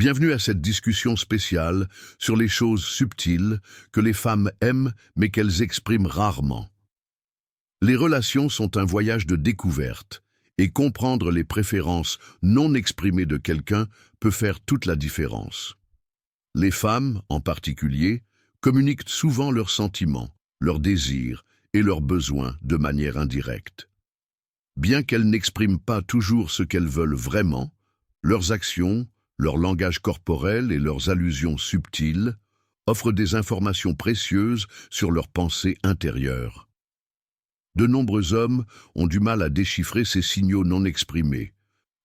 Bienvenue à cette discussion spéciale sur les choses subtiles que les femmes aiment mais qu'elles expriment rarement. Les relations sont un voyage de découverte et comprendre les préférences non exprimées de quelqu'un peut faire toute la différence. Les femmes, en particulier, communiquent souvent leurs sentiments, leurs désirs et leurs besoins de manière indirecte. Bien qu'elles n'expriment pas toujours ce qu'elles veulent vraiment, leurs actions, leur langage corporel et leurs allusions subtiles offrent des informations précieuses sur leurs pensées intérieures. De nombreux hommes ont du mal à déchiffrer ces signaux non exprimés,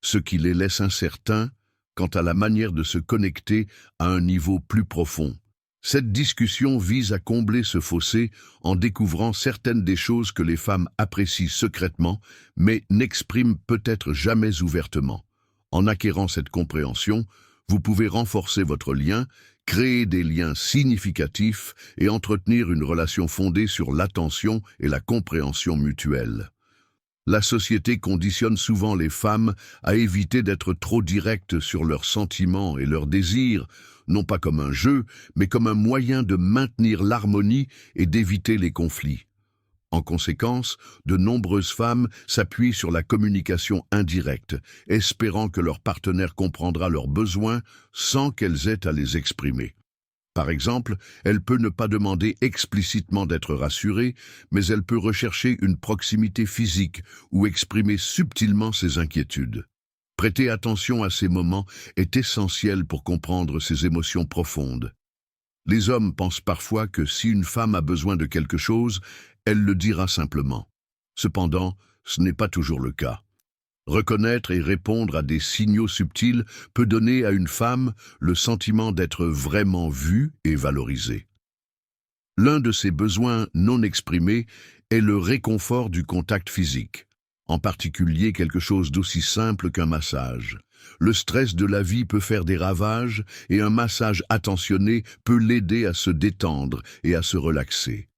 ce qui les laisse incertains quant à la manière de se connecter à un niveau plus profond. Cette discussion vise à combler ce fossé en découvrant certaines des choses que les femmes apprécient secrètement, mais n'expriment peut-être jamais ouvertement. En acquérant cette compréhension, vous pouvez renforcer votre lien, créer des liens significatifs et entretenir une relation fondée sur l'attention et la compréhension mutuelle. La société conditionne souvent les femmes à éviter d'être trop directes sur leurs sentiments et leurs désirs, non pas comme un jeu, mais comme un moyen de maintenir l'harmonie et d'éviter les conflits. En conséquence, de nombreuses femmes s'appuient sur la communication indirecte, espérant que leur partenaire comprendra leurs besoins sans qu'elles aient à les exprimer. Par exemple, elle peut ne pas demander explicitement d'être rassurée, mais elle peut rechercher une proximité physique ou exprimer subtilement ses inquiétudes. Prêter attention à ces moments est essentiel pour comprendre ses émotions profondes. Les hommes pensent parfois que si une femme a besoin de quelque chose, elle le dira simplement. Cependant, ce n'est pas toujours le cas. Reconnaître et répondre à des signaux subtils peut donner à une femme le sentiment d'être vraiment vue et valorisée. L'un de ces besoins non exprimés est le réconfort du contact physique, en particulier quelque chose d'aussi simple qu'un massage. Le stress de la vie peut faire des ravages et un massage attentionné peut l'aider à se détendre et à se relaxer.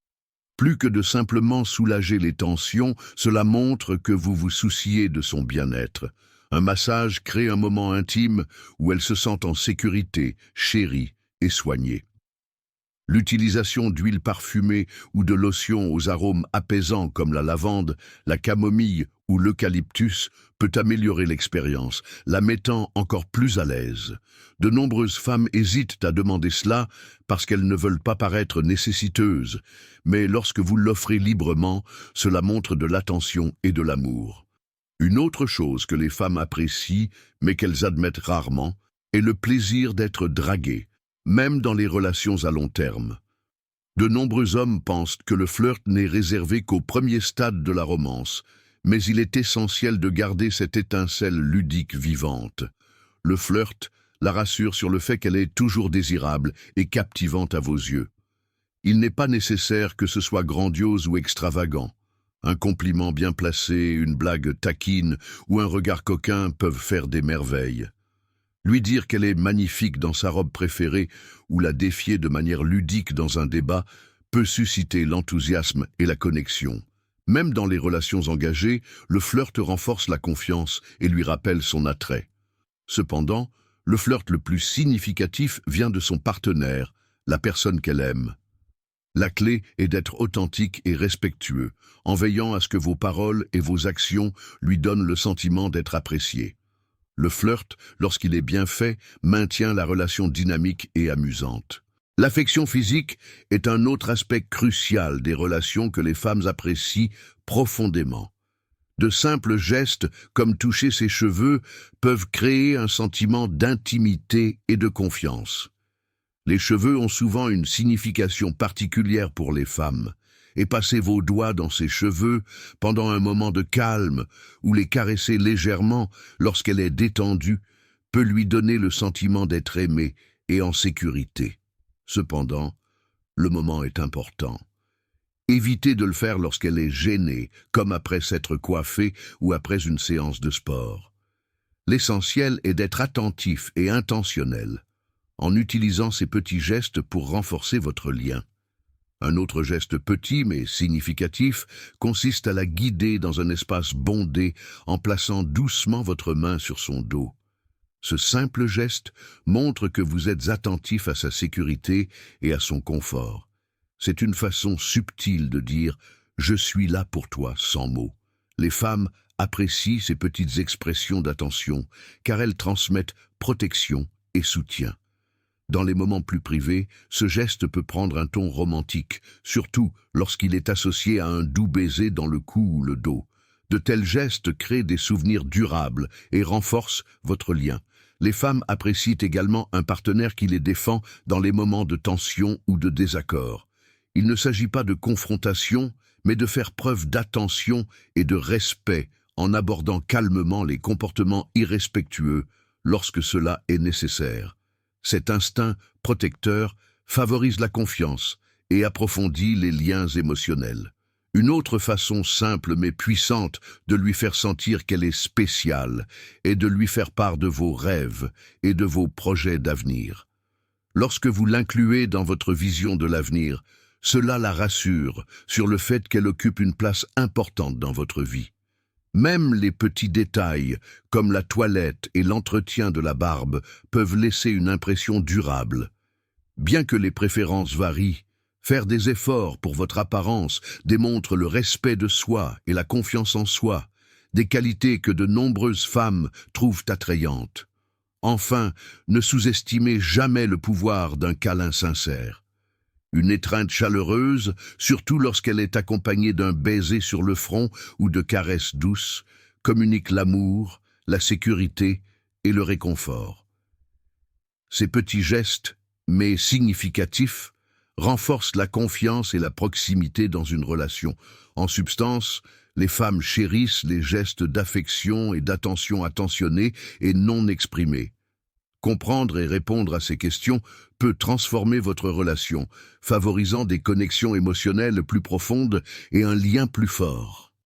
Plus que de simplement soulager les tensions, cela montre que vous vous souciez de son bien-être. Un massage crée un moment intime où elle se sent en sécurité, chérie et soignée. L'utilisation d'huiles parfumées ou de lotions aux arômes apaisants comme la lavande, la camomille ou l'eucalyptus peut améliorer l'expérience, la mettant encore plus à l'aise. De nombreuses femmes hésitent à demander cela parce qu'elles ne veulent pas paraître nécessiteuses, mais lorsque vous l'offrez librement, cela montre de l'attention et de l'amour. Une autre chose que les femmes apprécient, mais qu'elles admettent rarement, est le plaisir d'être draguées, même dans les relations à long terme. De nombreux hommes pensent que le flirt n'est réservé qu'au premier stade de la romance, mais il est essentiel de garder cette étincelle ludique vivante. Le flirt la rassure sur le fait qu'elle est toujours désirable et captivante à vos yeux. Il n'est pas nécessaire que ce soit grandiose ou extravagant. Un compliment bien placé, une blague taquine ou un regard coquin peuvent faire des merveilles. Lui dire qu'elle est magnifique dans sa robe préférée ou la défier de manière ludique dans un débat peut susciter l'enthousiasme et la connexion. Même dans les relations engagées, le flirt renforce la confiance et lui rappelle son attrait. Cependant, le flirt le plus significatif vient de son partenaire, la personne qu'elle aime. La clé est d'être authentique et respectueux, en veillant à ce que vos paroles et vos actions lui donnent le sentiment d'être apprécié. Le flirt, lorsqu'il est bien fait, maintient la relation dynamique et amusante. L'affection physique est un autre aspect crucial des relations que les femmes apprécient profondément. De simples gestes, comme toucher ses cheveux, peuvent créer un sentiment d'intimité et de confiance. Les cheveux ont souvent une signification particulière pour les femmes, et passer vos doigts dans ses cheveux pendant un moment de calme ou les caresser légèrement lorsqu'elle est détendue peut lui donner le sentiment d'être aimée et en sécurité. Cependant, le moment est important. Évitez de le faire lorsqu'elle est gênée, comme après s'être coiffée ou après une séance de sport. L'essentiel est d'être attentif et intentionnel, en utilisant ces petits gestes pour renforcer votre lien. Un autre geste petit mais significatif consiste à la guider dans un espace bondé en plaçant doucement votre main sur son dos. Ce simple geste montre que vous êtes attentif à sa sécurité et à son confort. C'est une façon subtile de dire « je suis là pour toi » sans mots. Les femmes apprécient ces petites expressions d'attention car elles transmettent protection et soutien. Dans les moments plus privés, ce geste peut prendre un ton romantique, surtout lorsqu'il est associé à un doux baiser dans le cou ou le dos. De tels gestes créent des souvenirs durables et renforcent votre lien. Les femmes apprécient également un partenaire qui les défend dans les moments de tension ou de désaccord. Il ne s'agit pas de confrontation, mais de faire preuve d'attention et de respect en abordant calmement les comportements irrespectueux lorsque cela est nécessaire. Cet instinct protecteur favorise la confiance et approfondit les liens émotionnels. Une autre façon simple mais puissante de lui faire sentir qu'elle est spéciale est de lui faire part de vos rêves et de vos projets d'avenir. Lorsque vous l'incluez dans votre vision de l'avenir, cela la rassure sur le fait qu'elle occupe une place importante dans votre vie. Même les petits détails, comme la toilette et l'entretien de la barbe, peuvent laisser une impression durable. Bien que les préférences varient, faire des efforts pour votre apparence démontre le respect de soi et la confiance en soi, des qualités que de nombreuses femmes trouvent attrayantes. Enfin, ne sous-estimez jamais le pouvoir d'un câlin sincère. Une étreinte chaleureuse, surtout lorsqu'elle est accompagnée d'un baiser sur le front ou de caresses douces, communique l'amour, la sécurité et le réconfort. Ces petits gestes, mais significatifs, renforcent la confiance et la proximité dans une relation. En substance, les femmes chérissent les gestes d'affection et d'attention attentionnés et non exprimés. Comprendre et répondre à ces questions peut transformer votre relation, favorisant des connexions émotionnelles plus profondes et un lien plus fort.